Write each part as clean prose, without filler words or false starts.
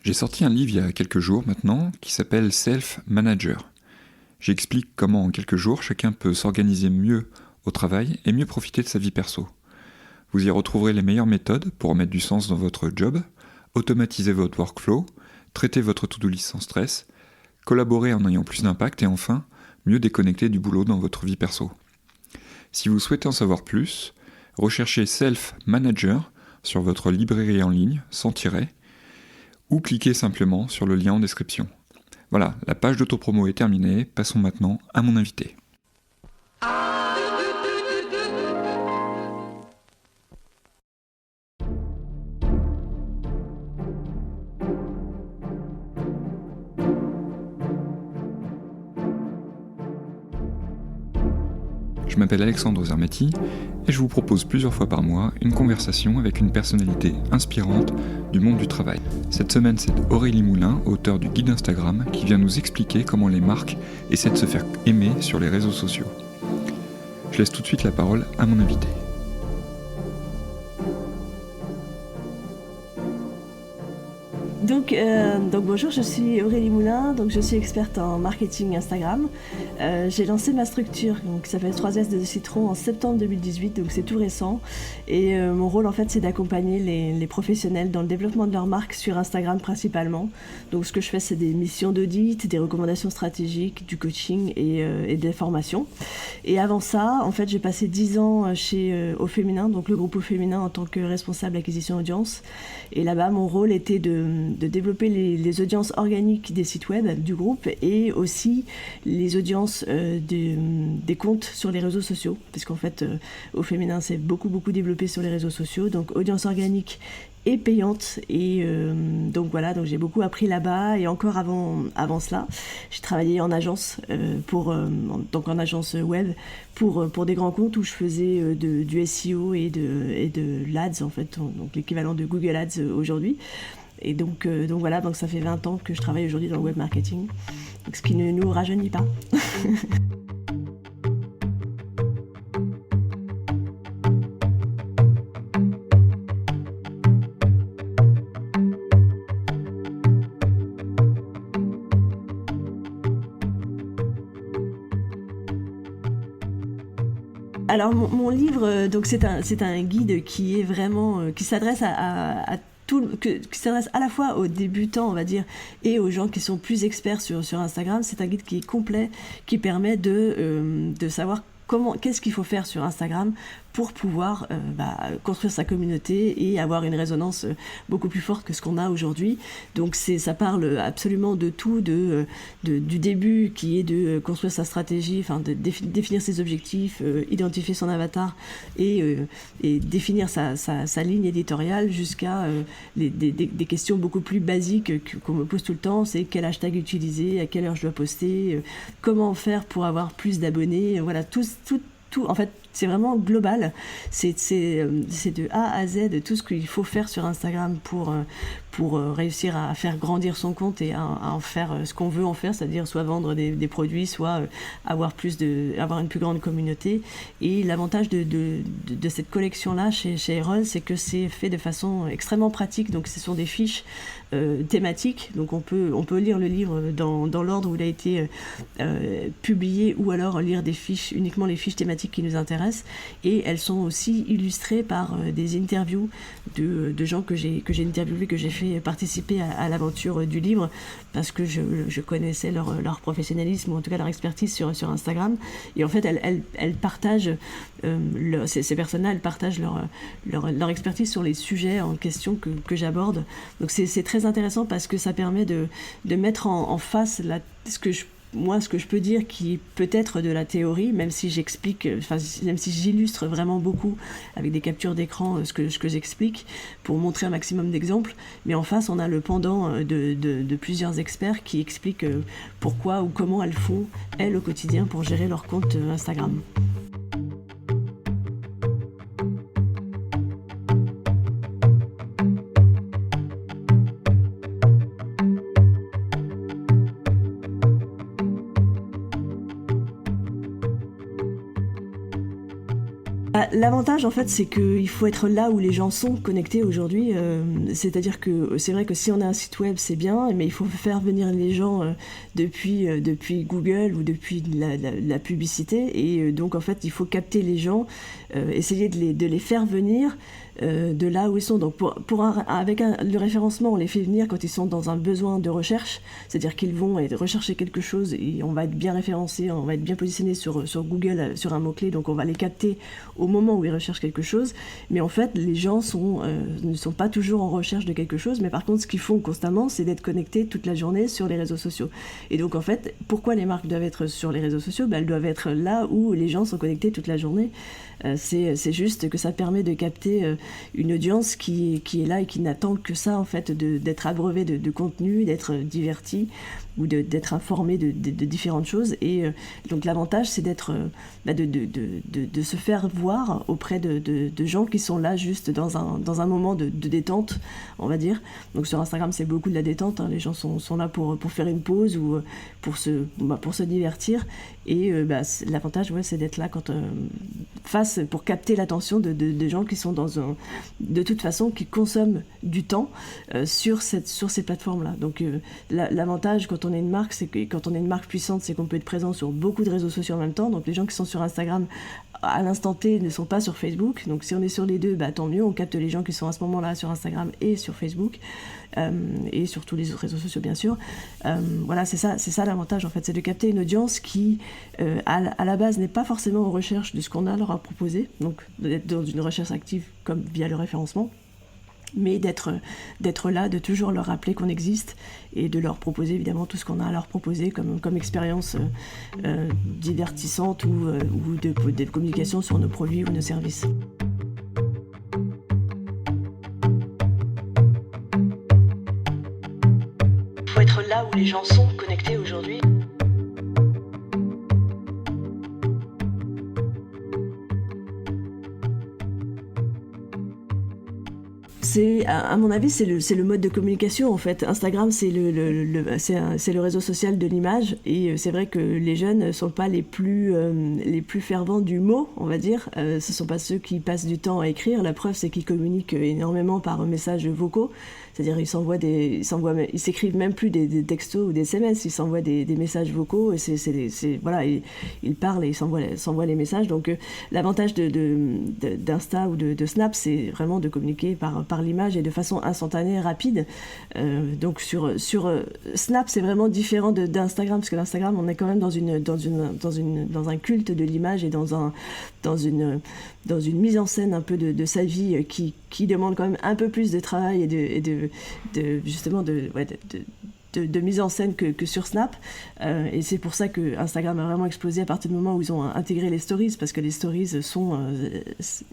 J'ai sorti un livre il y a quelques jours maintenant qui s'appelle Self Manager. J'explique comment en quelques jours chacun peut s'organiser mieux au travail et mieux profiter de sa vie perso. Vous y retrouverez les meilleures méthodes pour remettre du sens dans votre job, automatiser votre workflow, traiter votre to-do list sans stress, collaborer en ayant plus d'impact et enfin, mieux déconnecter du boulot dans votre vie perso. Si vous souhaitez en savoir plus, recherchez Self Manager sur votre librairie en ligne sans tiret ou cliquez simplement sur le lien en description. Voilà, la page d'autopromo est terminée, passons maintenant à mon invité. Je m'appelle Alexandre Zermati et je vous propose plusieurs fois par mois une conversation avec une personnalité inspirante du monde du travail. Cette semaine, c'est Aurélie Moulin, auteure du guide Instagram, qui vient nous expliquer comment les marques essaient de se faire aimer sur les réseaux sociaux. Je laisse tout de suite la parole à mon invité. Donc bonjour, je suis Aurélie Moulin, donc je suis experte en marketing Instagram. J'ai lancé ma structure qui s'appelle 3S de Citron en septembre 2018, donc c'est tout récent. Et mon rôle en fait c'est d'accompagner les professionnels dans le développement de leur marque sur Instagram principalement. Donc ce que je fais c'est des missions d'audit, des recommandations stratégiques, du coaching et des formations. Et avant ça, en fait j'ai passé 10 ans chez Au Féminin, donc le groupe Au Féminin en tant que responsable acquisition audience. Et là-bas mon rôle était de développer les audiences organiques des sites web du groupe et aussi les audiences des comptes sur les réseaux sociaux, parce qu'en fait Au Féminin c'est beaucoup développé sur les réseaux sociaux, donc audience organique et payante et donc voilà, donc j'ai beaucoup appris là-bas. Et encore avant cela j'ai travaillé en agence donc en agence web pour des grands comptes où je faisais du SEO et de l'Ads en fait, donc l'équivalent de Google Ads aujourd'hui. Et donc voilà, donc ça fait 20 ans que je travaille aujourd'hui dans le web marketing, donc ce qui ne nous rajeunit pas. Alors mon livre, donc c'est un guide qui est vraiment qui s'adresse à qui s'adresse à la fois aux débutants, on va dire, et aux gens qui sont plus experts sur Instagram. C'est un guide qui est complet, qui permet de savoir qu'est-ce qu'il faut faire sur Instagram pour pouvoir construire sa communauté et avoir une résonance beaucoup plus forte que ce qu'on a aujourd'hui. Donc ça parle absolument de tout, du début qui est de construire sa stratégie, enfin de définir ses objectifs, identifier son avatar et définir sa ligne éditoriale jusqu'à des questions beaucoup plus basiques qu'on me pose tout le temps. C'est quel hashtag utiliser, à quelle heure je dois poster, comment faire pour avoir plus d'abonnés, voilà, tout, en fait, c'est vraiment global. C'est de A à Z tout ce qu'il faut faire sur Instagram pour réussir à faire grandir son compte et à en faire ce qu'on veut en faire, c'est-à-dire soit vendre des produits, soit avoir une plus grande communauté. Et l'avantage de cette collection-là chez Erol, c'est que c'est fait de façon extrêmement pratique. Donc ce sont des fiches thématiques. Donc on peut lire le livre dans l'ordre où il a été publié, ou alors lire uniquement les fiches thématiques qui nous intéressent. Et elles sont aussi illustrées par des interviews de gens que j'ai interviewés, que j'ai fait participer à l'aventure du livre, parce que je connaissais leur professionnalisme, ou en tout cas leur expertise sur Instagram. Et en fait elles partagent ces personnes-là, elles partagent leur expertise sur les sujets en question que j'aborde. Donc c'est très intéressant parce que ça permet de mettre en face ce que je peux dire qui est peut-être de la théorie, même si même si j'illustre vraiment beaucoup avec des captures d'écran ce que j'explique pour montrer un maximum d'exemples. Mais en face, on a le pendant de plusieurs experts qui expliquent pourquoi ou comment elles font, elles, au quotidien, pour gérer leur compte Instagram. L'avantage, en fait, c'est qu'il faut être là où les gens sont connectés aujourd'hui. C'est-à-dire que c'est vrai que si on a un site web, c'est bien, mais il faut faire venir les gens depuis Google ou depuis la publicité. Et donc, en fait, il faut capter les gens, essayer de les faire venir de là où ils sont. Donc avec le référencement, on les fait venir quand ils sont dans un besoin de recherche, c'est-à-dire qu'ils vont rechercher quelque chose et on va être bien référencé, on va être bien positionné sur Google sur un mot-clé, donc on va les capter au moment où ils recherchent quelque chose. Mais en fait, les gens ne sont pas toujours en recherche de quelque chose, mais par contre, ce qu'ils font constamment, c'est d'être connectés toute la journée sur les réseaux sociaux. Et donc en fait, pourquoi les marques doivent être sur les réseaux sociaux ? Elles doivent être là où les gens sont connectés toute la journée. C'est juste que ça permet de capter une audience qui est là et qui n'attend que ça, en fait, d'être abreuvé de contenu, d'être diverti ou d'être informé de différentes choses. Et donc l'avantage, c'est d'être, de se faire voir auprès de gens qui sont là juste dans un moment de détente, on va dire. Donc sur Instagram, c'est beaucoup de la détente, hein. Les gens sont là pour faire une pause ou pour se divertir. Et l'avantage, c'est d'être là pour capter l'attention de gens qui sont de toute façon, qui consomment du temps sur ces plateformes-là. Donc l'avantage quand on est une marque, c'est que quand on est une marque puissante, c'est qu'on peut être présent sur beaucoup de réseaux sociaux en même temps. Donc les gens qui sont sur Instagram à l'instant T ne sont pas sur Facebook. Donc si on est sur les deux, tant mieux, on capte les gens qui sont à ce moment-là sur Instagram et sur Facebook, et sur tous les autres réseaux sociaux, bien sûr. Voilà, c'est ça l'avantage, en fait, c'est de capter une audience qui à la base n'est pas forcément en recherche de ce qu'on a leur à proposer, donc d'être dans une recherche active comme via le référencement, mais d'être là, de toujours leur rappeler qu'on existe et de leur proposer évidemment tout ce qu'on a à leur proposer comme expérience divertissante ou de communication sur nos produits ou nos services. Il faut être là où les gens sont connectés aujourd'hui. À mon avis, c'est le mode de communication, en fait. Instagram, c'est le réseau social de l'image, et c'est vrai que les jeunes ne sont pas les plus fervents du mot, on va dire. Ce sont pas ceux qui passent du temps à écrire. La preuve, c'est qu'ils communiquent énormément par messages vocaux. C'est-à-dire ils s'écrivent même plus des textos ou des SMS, ils s'envoient des messages vocaux, et ils parlent et ils s'envoient les messages. Donc l'avantage d'Insta ou de Snap, c'est vraiment de communiquer par l'image et de façon instantanée, rapide. Donc sur Snap, c'est vraiment différent d'Instagram, parce que l'Instagram, on est quand même dans un culte de l'image et dans une mise en scène un peu de sa vie qui demande quand même un peu plus de travail et de mise en scène que sur Snap, et c'est pour ça que Instagram a vraiment explosé à partir du moment où ils ont intégré les stories, parce que les stories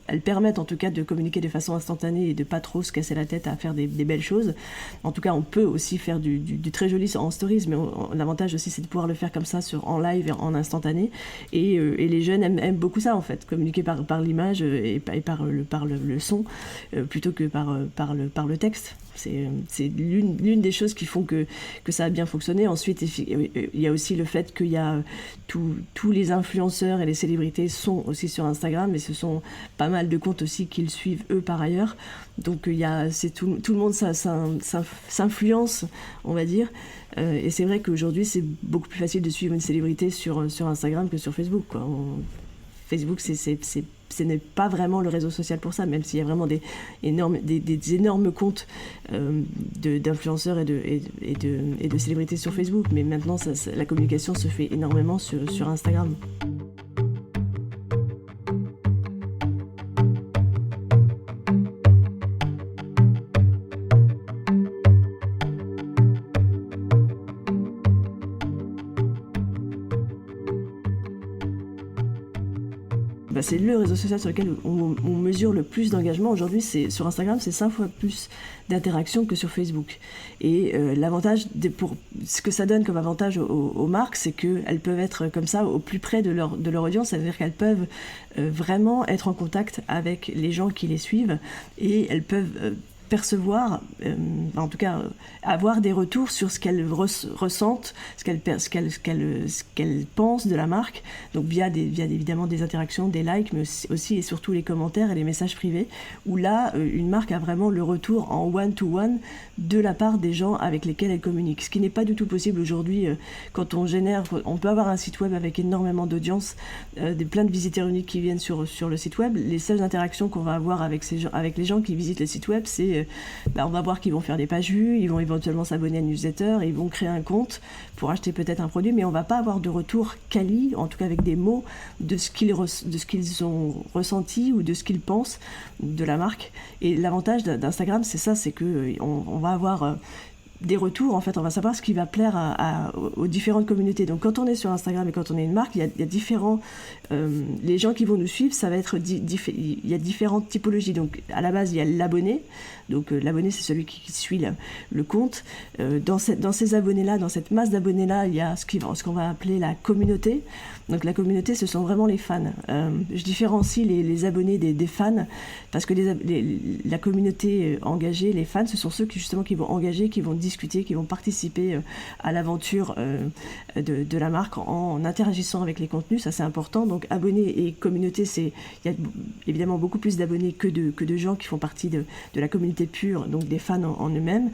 elles permettent en tout cas de communiquer de façon instantanée et de pas trop se casser la tête à faire des belles choses. En tout cas, on peut aussi faire du très joli en stories, mais l'avantage aussi, c'est de pouvoir le faire comme ça en live et en instantané, et les jeunes aiment beaucoup ça, en fait, communiquer par l'image et par le son plutôt que par le texte. C'est l'une des choses qui font que ça a bien fonctionné. Ensuite, il y a aussi le fait qu'il y a tous les influenceurs et les célébrités sont aussi sur Instagram, mais ce sont pas mal de comptes aussi qu'ils suivent eux par ailleurs. Donc tout le monde s'influence, on va dire. Et c'est vrai qu'aujourd'hui, c'est beaucoup plus facile de suivre une célébrité sur Instagram que sur Facebook, quoi. Facebook, ce n'est pas vraiment le réseau social pour ça, même s'il y a vraiment des énormes comptes d'influenceurs et de célébrités sur Facebook. Mais maintenant, la communication se fait énormément sur Instagram. C'est le réseau social sur lequel on mesure le plus d'engagement. Aujourd'hui, sur Instagram, c'est 5 fois plus d'interactions que sur Facebook. Et l'avantage, ce que ça donne comme avantage aux marques, c'est qu'elles peuvent être comme ça au plus près de leur audience, c'est-à-dire qu'elles peuvent vraiment être en contact avec les gens qui les suivent, et elles peuvent percevoir, en tout cas avoir des retours sur ce qu'elles ressentent, ce qu'elles pensent de la marque, donc via évidemment des interactions, des likes, mais aussi et surtout les commentaires et les messages privés, où là, une marque a vraiment le retour en one-to-one de la part des gens avec lesquels elle communique. Ce qui n'est pas du tout possible aujourd'hui quand on peut avoir un site web avec énormément d'audience, plein de visiteurs uniques qui viennent sur le site web. Les seules interactions qu'on va avoir avec les gens qui visitent le site web, c'est on va voir qu'ils vont faire des pages vues, ils vont éventuellement s'abonner à une newsletter, ils vont créer un compte pour acheter peut-être un produit, mais on va pas avoir de retour quali, en tout cas avec des mots de ce qu'ils ont ressenti ou de ce qu'ils pensent de la marque. Et l'avantage d'Instagram, c'est ça, c'est que on va avoir des retours, en fait, on va savoir ce qui va plaire aux différentes communautés. Donc quand on est sur Instagram et quand on est une marque, il y a différents... les gens qui vont nous suivre, ça va être... il y a différentes typologies. Donc à la base, il y a l'abonné. Donc l'abonné, c'est celui qui suit le compte. Dans ces abonnés-là, dans cette masse d'abonnés-là, il y a ce qu'on va appeler la communauté. Donc la communauté, ce sont vraiment les fans. Je différencie les abonnés des fans, parce que la communauté engagée, les fans, ce sont ceux qui vont engager, qui vont discuter, qui vont participer à l'aventure de la marque en interagissant avec les contenus. Ça, c'est important. Donc abonnés et communauté, il y a évidemment beaucoup plus d'abonnés que de gens qui font partie de la communauté pure, donc des fans en eux-mêmes.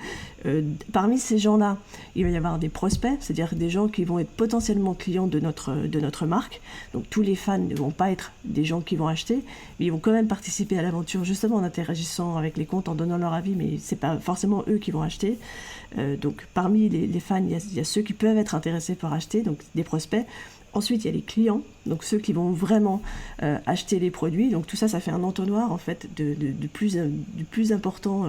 Parmi ces gens-là, il va y avoir des prospects, c'est-à-dire des gens qui vont être potentiellement clients de notre marque. Donc tous les fans ne vont pas être des gens qui vont acheter, mais ils vont quand même participer à l'aventure, justement en interagissant avec les comptes, en donnant leur avis, mais c'est pas forcément eux qui vont acheter. Donc parmi les fans, il y a ceux qui peuvent être intéressés par acheter, donc des prospects. Ensuite, il y a les clients, donc ceux qui vont vraiment acheter les produits. Donc tout ça, ça fait un entonnoir en fait du plus important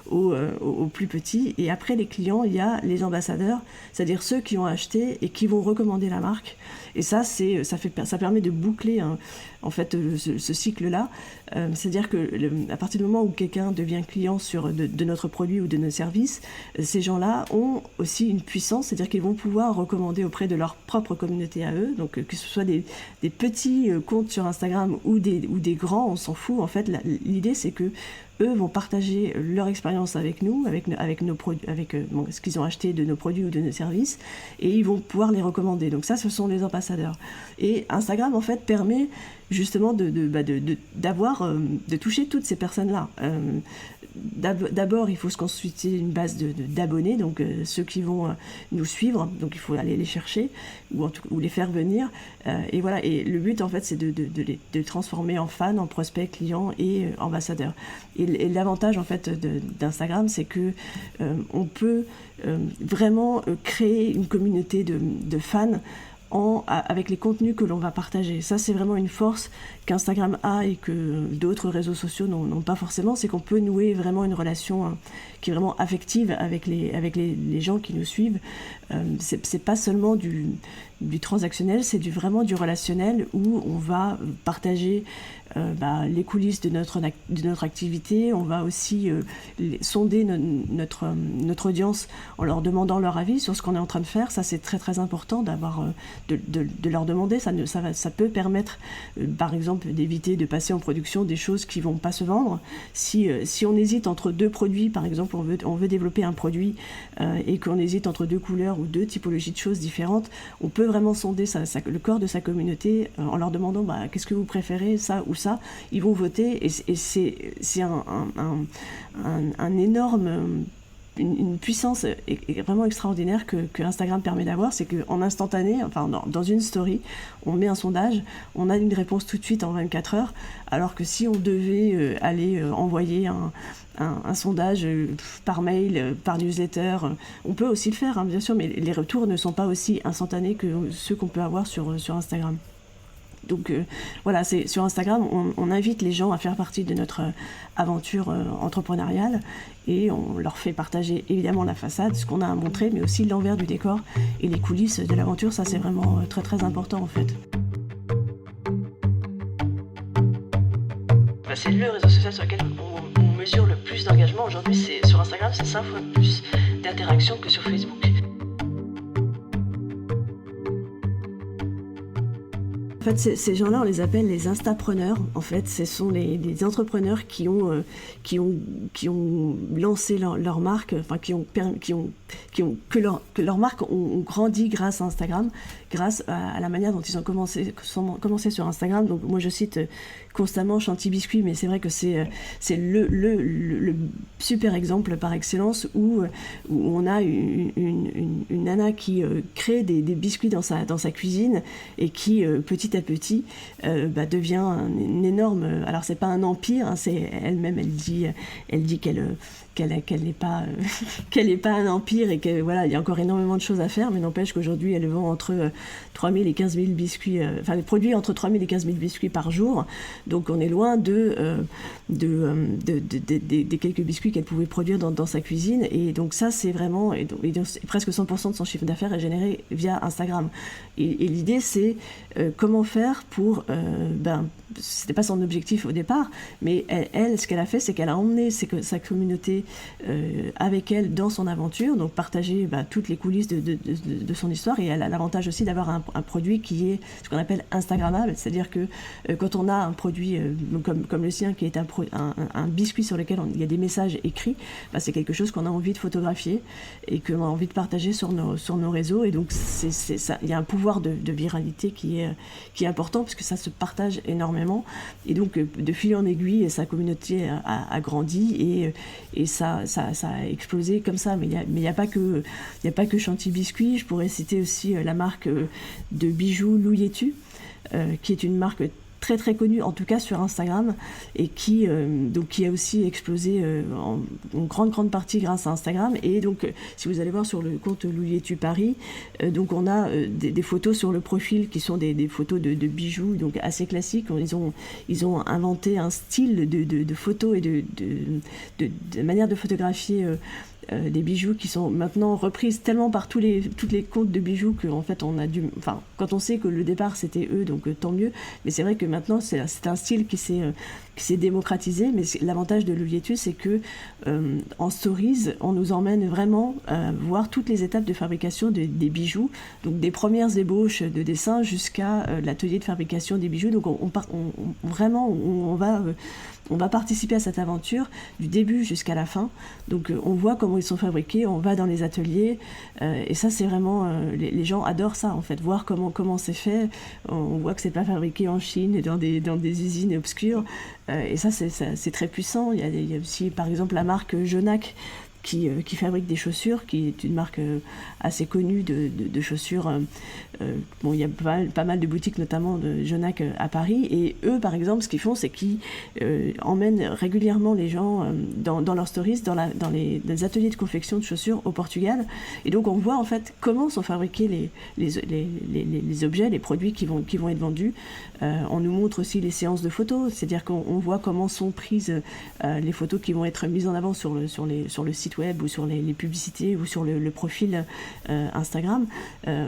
au plus petit. Et après les clients, il y a les ambassadeurs, c'est-à-dire ceux qui ont acheté et qui vont recommander la marque. Et ça permet de boucler en fait ce cycle-là. C'est-à-dire que à partir du moment où quelqu'un devient client de notre produit ou de nos services, ces gens-là ont aussi une puissance, c'est-à-dire qu'ils vont pouvoir recommander auprès de leur propre communauté à eux. Donc que ce soit des petits comptes sur Instagram ou des grands, on s'en fout. En fait, l'idée, c'est que eux vont partager leur expérience avec nous, avec nos produits, avec ce qu'ils ont acheté de nos produits ou de nos services, et ils vont pouvoir les recommander. Donc ça, ce sont les ambassadeurs. Et Instagram, en fait, permet justement de toucher toutes ces personnes-là. D'abord, il faut se constituer une base d'abonnés, donc ceux qui vont nous suivre, donc il faut aller les chercher ou les faire venir. Et voilà. Et le but, en fait, c'est de les transformer en fans, en prospects, clients et ambassadeurs. Et l'avantage, en fait, d'Instagram, c'est que on peut vraiment créer une communauté de fans avec les contenus que l'on va partager. Ça, c'est vraiment une force qu'Instagram a et que d'autres réseaux sociaux n'ont pas forcément, c'est qu'on peut nouer vraiment une relation qui est vraiment affective avec les gens qui nous suivent. C'est pas seulement du transactionnel, c'est vraiment du relationnel où on va partager les coulisses de notre activité. On va aussi sonder notre audience en leur demandant leur avis sur ce qu'on est en train de faire. Ça, c'est très très important de leur demander. Ça peut permettre, par exemple, d'éviter de passer en production des choses qui vont pas se vendre. Si on hésite entre deux produits, par exemple, on veut développer un produit et qu'on hésite entre deux couleurs ou deux typologies de choses différentes, on peut vraiment sonder le corps de sa communauté en leur demandant qu'est-ce que vous préférez, ça ou ça. Ils vont voter et c'est un énorme... Une puissance vraiment extraordinaire que Instagram permet d'avoir, c'est qu'en instantané, enfin dans une story, on met un sondage, on a une réponse tout de suite en 24 heures, alors que si on devait aller envoyer un sondage par mail, par newsletter, on peut aussi le faire, bien sûr, mais les retours ne sont pas aussi instantanés que ceux qu'on peut avoir sur Instagram. Donc voilà, sur Instagram, on invite les gens à faire partie de notre aventure entrepreneuriale et on leur fait partager évidemment la façade, ce qu'on a à montrer, mais aussi l'envers du décor et les coulisses de l'aventure. Ça, c'est vraiment très très important en fait. C'est le réseau social sur lequel on mesure le plus d'engagement aujourd'hui. Sur Instagram, c'est 5 fois plus d'interactions que sur Facebook. En fait, ces gens-là, on les appelle les instapreneurs. En fait, ce sont les entrepreneurs qui ont lancé leur marque, enfin que leurs marques ont grandi grâce à Instagram, grâce à la manière dont ils ont commencé sur Instagram. Donc moi, je cite constamment Chantilly Biscuit, mais c'est vrai que c'est le super exemple par excellence où on a une nana qui crée des biscuits dans sa cuisine et qui petit à petit devient un énorme. Alors c'est pas un empire, hein, c'est elle-même elle dit qu'elle n'est pas qu'elle n'est pas un empire et que voilà, il y a encore énormément de choses à faire, mais n'empêche qu'aujourd'hui elle vend entre 3000 et 15 000 biscuits, elle produit entre 3000 et 15 000 biscuits par jour, donc on est loin des quelques biscuits qu'elle pouvait produire dans sa cuisine, et donc ça c'est vraiment, et donc, presque 100% de son chiffre d'affaires est généré via Instagram, et l'idée c'est comment faire pour c'était pas son objectif au départ, mais elle ce qu'elle a fait, c'est qu'elle a emmené sa communauté avec elle dans son aventure, donc partager toutes les coulisses de son histoire, et elle a l'avantage aussi d'avoir un produit qui est ce qu'on appelle instagrammable, c'est-à-dire que quand on a un produit comme le sien qui est un biscuit sur lequel il y a des messages écrits, c'est quelque chose qu'on a envie de photographier et qu'on a envie de partager sur nos réseaux, et donc il y a un pouvoir de viralité qui est important parce que ça se partage énormément, et donc de fil en aiguille sa communauté a grandi et ça a explosé comme ça, mais il n'y a pas que Chantilly Biscuit. Je pourrais citer aussi la marque de bijoux Louis-tu, qui est une marque très très connue, en tout cas sur Instagram, et qui a aussi explosé en grande partie grâce à Instagram. Et donc si vous allez voir sur le compte Louis-tu Paris, donc on a des photos sur le profil qui sont des photos de bijoux, donc assez classiques. Ils ont inventé un style de photos et de manière de photographier des bijoux qui sont maintenant reprises tellement par toutes les comptes de bijoux qu'en fait quand on sait que le départ c'était eux, donc tant mieux, mais c'est vrai que maintenant c'est un style qui s'est démocratisé, mais l'avantage de Louis-tu, c'est que en stories on nous emmène vraiment voir toutes les étapes de fabrication des bijoux, donc des premières ébauches de dessin jusqu'à l'atelier de fabrication des bijoux, donc on va participer à cette aventure du début jusqu'à la fin. Donc on voit comment ils sont fabriqués, on va dans les ateliers, et ça c'est vraiment les gens adorent ça en fait, voir comment c'est fait. On voit que c'est pas fabriqué en Chine et dans des usines obscures, et ça c'est très puissant. Il y a aussi par exemple la marque Jonac qui fabrique des chaussures, qui est une marque assez connue de chaussures. Il y a pas mal de boutiques, notamment de Jonac à Paris. Et eux, par exemple, ce qu'ils font, c'est qu'ils emmènent régulièrement les gens dans leurs stories, dans les ateliers de confection de chaussures au Portugal. Et donc, on voit en fait comment sont fabriqués les objets, les produits qui vont être vendus. On nous montre aussi les séances de photos, c'est-à-dire qu'on voit comment sont prises les photos qui vont être mises en avant sur le site web ou sur les publicités ou sur le profil Instagram.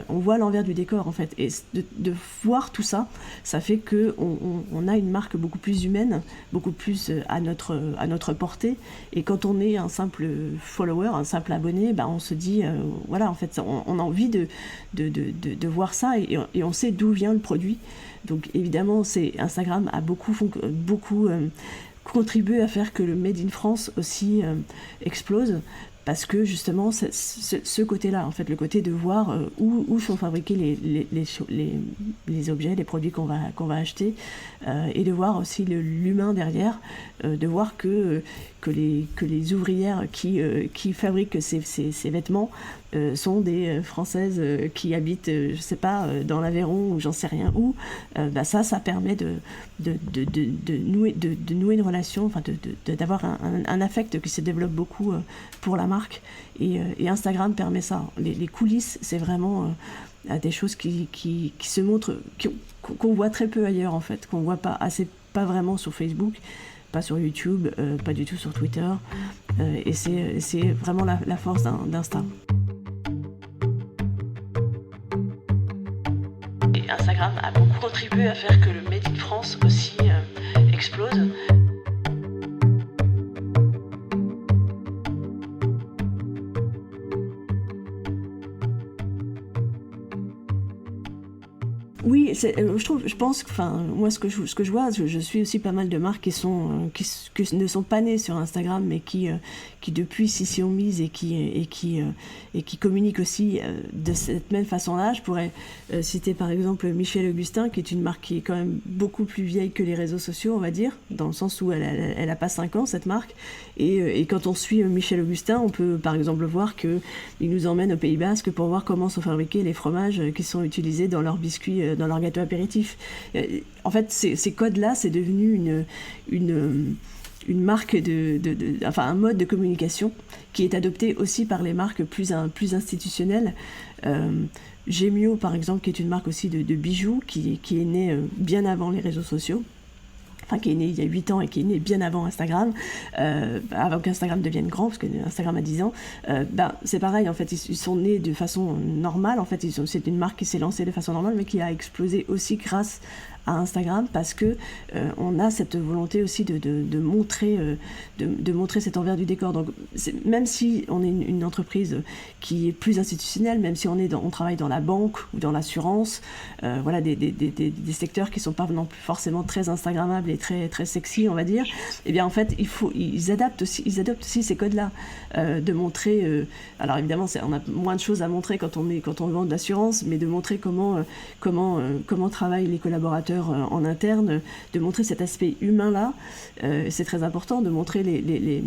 On voit l'envers du décor en fait, et de voir tout ça, ça fait que on a une marque beaucoup plus humaine, beaucoup plus à notre portée, et quand on est un simple follower, un simple abonné, on se dit voilà, en fait on a envie de voir ça, et on sait d'où vient le produit. Donc évidemment Instagram a beaucoup contribuer à faire que le Made in France aussi explose, parce que justement ce côté-là, en fait, le côté de voir où sont fabriqués les objets, les produits qu'on va acheter, et de voir aussi l'humain derrière, de voir que les ouvrières qui fabriquent ces vêtements sont des Françaises qui habitent, je sais pas, dans l'Aveyron ou j'en sais rien où. Ça permet de nouer une relation, enfin d'avoir un affect qui se développe beaucoup pour la marque, et Instagram permet ça. Les coulisses, c'est vraiment des choses qui se montrent, qu'on voit très peu ailleurs en fait, qu'on voit pas vraiment sur Facebook, pas sur YouTube, pas du tout sur Twitter, et c'est vraiment la force d'Insta. Et Instagram a beaucoup contribué à faire que le Made in France aussi explose. Oui, Oui, je pense, enfin, moi ce que je vois, je suis aussi pas mal de marques qui ne sont pas nées sur Instagram, mais qui depuis s'y ont mises et qui communiquent aussi de cette même façon-là. Je pourrais citer par exemple Michel Augustin, qui est une marque qui est quand même beaucoup plus vieille que les réseaux sociaux, on va dire, dans le sens où elle a pas 5 ans, cette marque. Et quand on suit Michel Augustin, on peut par exemple voir qu'il nous emmène au Pays Basque pour voir comment sont fabriqués les fromages qui sont utilisés dans leurs biscuits, dans leurs gâteaux apéritifs. En fait, ces codes-là, c'est devenu une marque enfin un mode de communication qui est adopté aussi par les marques plus institutionnelles. Gemio, par exemple, qui est une marque aussi de bijoux, qui est née bien avant les réseaux sociaux. Enfin, qui est né il y a 8 ans et qui est né bien avant Instagram, avant qu'Instagram devienne grand, parce que Instagram a 10 ans, c'est pareil, en fait, ils sont nés de façon normale, en fait, c'est une marque qui s'est lancée de façon normale, mais qui a explosé aussi grâce à Instagram, parce que on a cette volonté aussi de montrer cet envers du décor. Donc, même si on est une entreprise qui est plus institutionnelle, même si on travaille dans la banque ou dans l'assurance, voilà, des secteurs qui sont pas non plus forcément très instagrammables et très très sexy, on va dire. Et bien en fait, ils adoptent aussi ces codes-là, de montrer. Alors évidemment, on a moins de choses à montrer quand on vend de l'assurance, mais de montrer comment travaillent les collaborateurs en interne, de montrer cet aspect humain-là. C'est très important de montrer les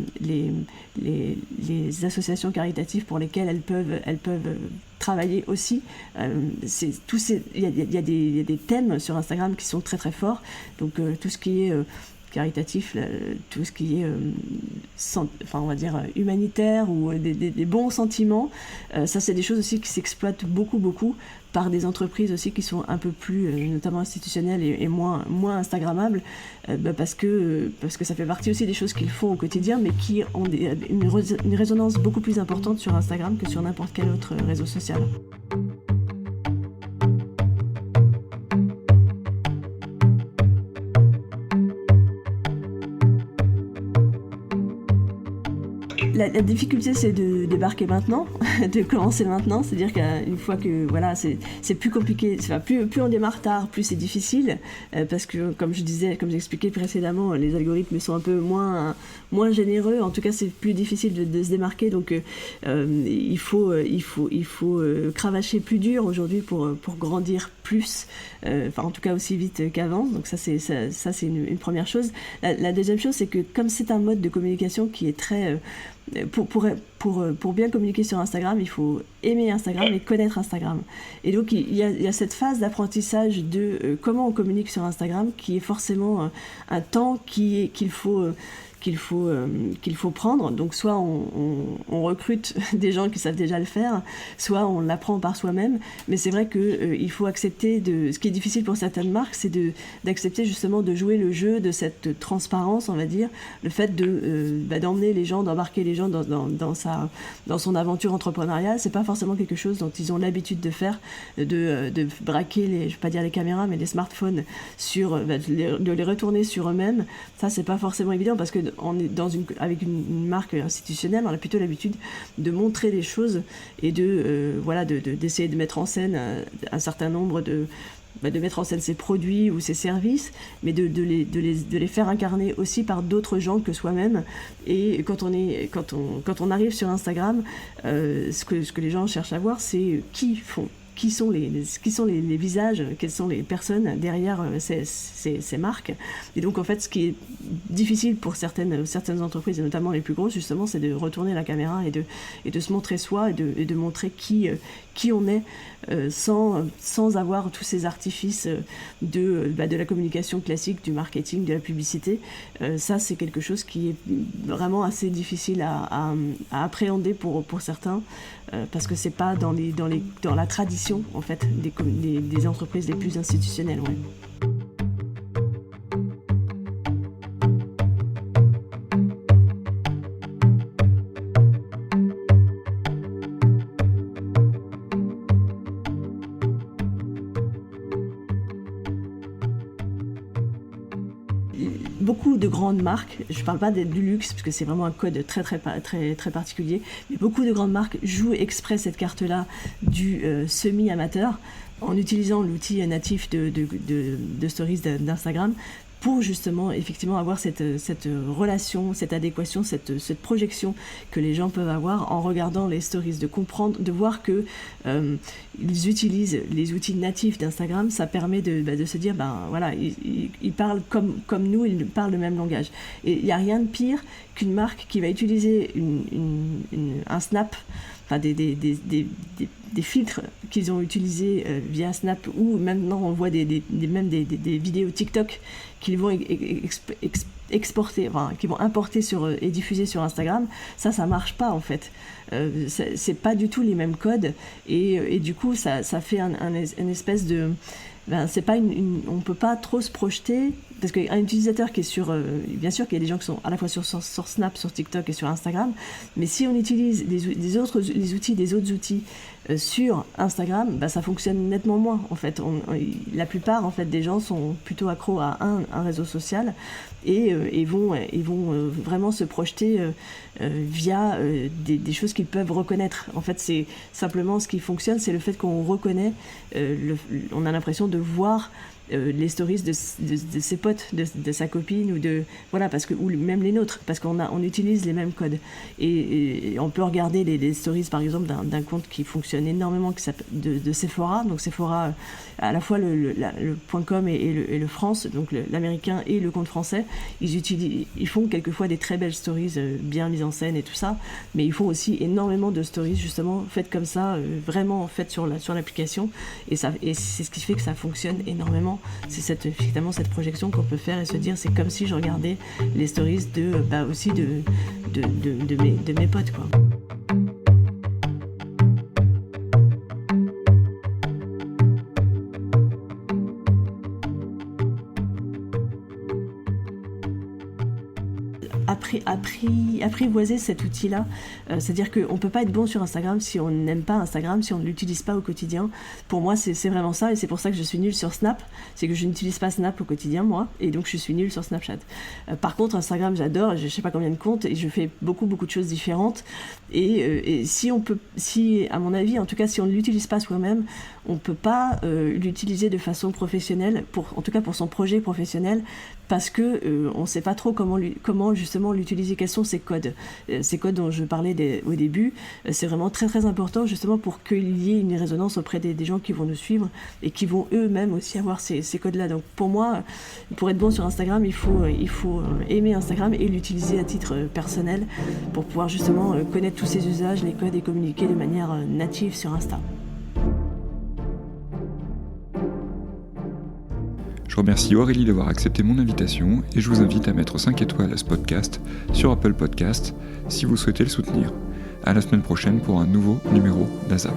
associations caritatives pour lesquelles elles peuvent travailler aussi. Il y a des thèmes sur Instagram qui sont très très forts. Donc tout ce qui est caritatif, tout ce qui est on va dire humanitaire ou des bons sentiments, ça c'est des choses aussi qui s'exploitent beaucoup par des entreprises aussi qui sont un peu plus notamment institutionnelles et moins instagrammables, parce que ça fait partie aussi des choses qu'ils font au quotidien, mais qui ont une résonance beaucoup plus importante sur Instagram que sur n'importe quel autre réseau social. La difficulté, c'est de débarquer maintenant, de commencer maintenant. C'est-à-dire qu'une fois que voilà, c'est plus compliqué. Plus on démarre tard, plus c'est difficile, parce que comme j'expliquais précédemment, les algorithmes sont un peu moins généreux. En tout cas, c'est plus difficile de se démarquer. Donc, il faut cravacher plus dur aujourd'hui pour grandir plus. En tout cas aussi vite qu'avant. Donc ça c'est une première chose. La deuxième chose, c'est que comme c'est un mode de communication qui est très pour bien communiquer sur Instagram, il faut aimer Instagram et connaître Instagram. Et donc il y a cette phase d'apprentissage de comment on communique sur Instagram qui est forcément un temps qu'il faut prendre. Donc soit on recrute des gens qui savent déjà le faire, soit on l'apprend par soi-même. Mais c'est vrai que il faut accepter ce qui est difficile pour certaines marques, c'est d'accepter justement de jouer le jeu de cette transparence, on va dire, le fait d'emmener les gens, d'embarquer les gens dans son aventure entrepreneuriale. C'est pas forcément quelque chose dont ils ont l'habitude de faire, de braquer je vais pas dire les caméras, mais les smartphones de les retourner sur eux-mêmes. Ça c'est pas forcément évident, parce que on est avec une marque institutionnelle, on a plutôt l'habitude de montrer des choses et d'essayer de mettre en scène un certain nombre de mettre en scène ses produits ou ses services, mais de les faire incarner aussi par d'autres gens que soi-même. Et quand on arrive sur Instagram, ce que les gens cherchent à voir, c'est qui sont les visages, quelles sont les personnes derrière ces marques. Et donc en fait, ce qui est difficile pour certaines entreprises, et notamment les plus grosses, justement, c'est de retourner la caméra et de se montrer soi et de montrer qui on est, sans avoir tous ces artifices de la communication classique, du marketing, de la publicité. Ça, c'est quelque chose qui est vraiment assez difficile à appréhender pour certains, parce que c'est pas dans la tradition en fait des entreprises les plus institutionnelles. Ouais. Beaucoup de grandes marques, je ne parle pas du luxe parce que c'est vraiment un code très très très très particulier, mais beaucoup de grandes marques jouent exprès cette carte-là du semi-amateur, en utilisant l'outil natif de Stories d'Instagram, pour justement effectivement avoir cette relation, cette adéquation, cette projection que les gens peuvent avoir en regardant les stories, de comprendre, de voir que ils utilisent les outils natifs d'Instagram. Ça permet de se dire voilà, ils parlent comme nous, ils parlent le même langage. Et il n'y a rien de pire qu'une marque qui va utiliser un snap, enfin des filtres qu'ils ont utilisés via Snap, ou maintenant on voit même des vidéos TikTok qu'ils vont exporter, enfin, qu'ils vont importer et diffuser sur Instagram. Ça marche pas en fait. C'est pas du tout les mêmes codes, et du coup ça fait une espèce de... c'est pas on peut pas trop se projeter, parce qu'un utilisateur qui est sur... bien sûr qu'il y a des gens qui sont à la fois sur Snap, sur TikTok et sur Instagram, mais si on utilise les outils des autres outils sur Instagram, ça fonctionne nettement moins en fait. La plupart en fait des gens sont plutôt accros à un réseau social, et vont vraiment se projeter via des choses qu'ils peuvent reconnaître. En fait, c'est simplement ce qui fonctionne, c'est le fait qu'on reconnaît, on a l'impression de voir les stories de ses potes, de sa copine, voilà, ou même les nôtres, parce qu'on utilise les mêmes codes, et on peut regarder les stories par exemple d'un compte qui fonctionne énormément, qui s'appelle de Sephora. Donc Sephora, à la fois le .com et le France, donc l'américain et le compte français, ils font quelquefois des très belles stories bien mises en scène et tout ça, mais ils font aussi énormément de stories justement faites comme ça, vraiment faites sur l'application, et c'est ce qui fait que ça fonctionne énormément. C'est effectivement cette projection qu'on peut faire et se dire, c'est comme si je regardais les stories de mes potes, quoi. Apprivoiser cet outil-là, c'est-à-dire qu'on ne peut pas être bon sur Instagram si on n'aime pas Instagram, si on ne l'utilise pas au quotidien. Pour moi, c'est vraiment ça, et c'est pour ça que je suis nulle sur Snap. C'est que je n'utilise pas Snap au quotidien, moi, et donc je suis nulle sur Snapchat. Par contre, Instagram, j'adore, je ne sais pas combien de comptes, et je fais beaucoup de choses différentes. Et si, à mon avis, en tout cas, si on ne l'utilise pas soi-même, on ne peut pas l'utiliser de façon professionnelle, en tout cas pour son projet professionnel, parce que on ne sait pas trop comment justement l'utiliser, quels sont ces codes. Ces codes dont je parlais au début, c'est vraiment très très important justement pour qu'il y ait une résonance auprès des gens qui vont nous suivre et qui vont eux-mêmes aussi avoir ces codes-là. Donc pour moi, pour être bon sur Instagram, il faut aimer Instagram et l'utiliser à titre personnel pour pouvoir justement connaître tous ses usages, les codes, et communiquer de manière native sur Insta. Je remercie Aurélie d'avoir accepté mon invitation, et je vous invite à mettre 5 étoiles à ce podcast sur Apple Podcast si vous souhaitez le soutenir. À la semaine prochaine pour un nouveau numéro d'ASAP.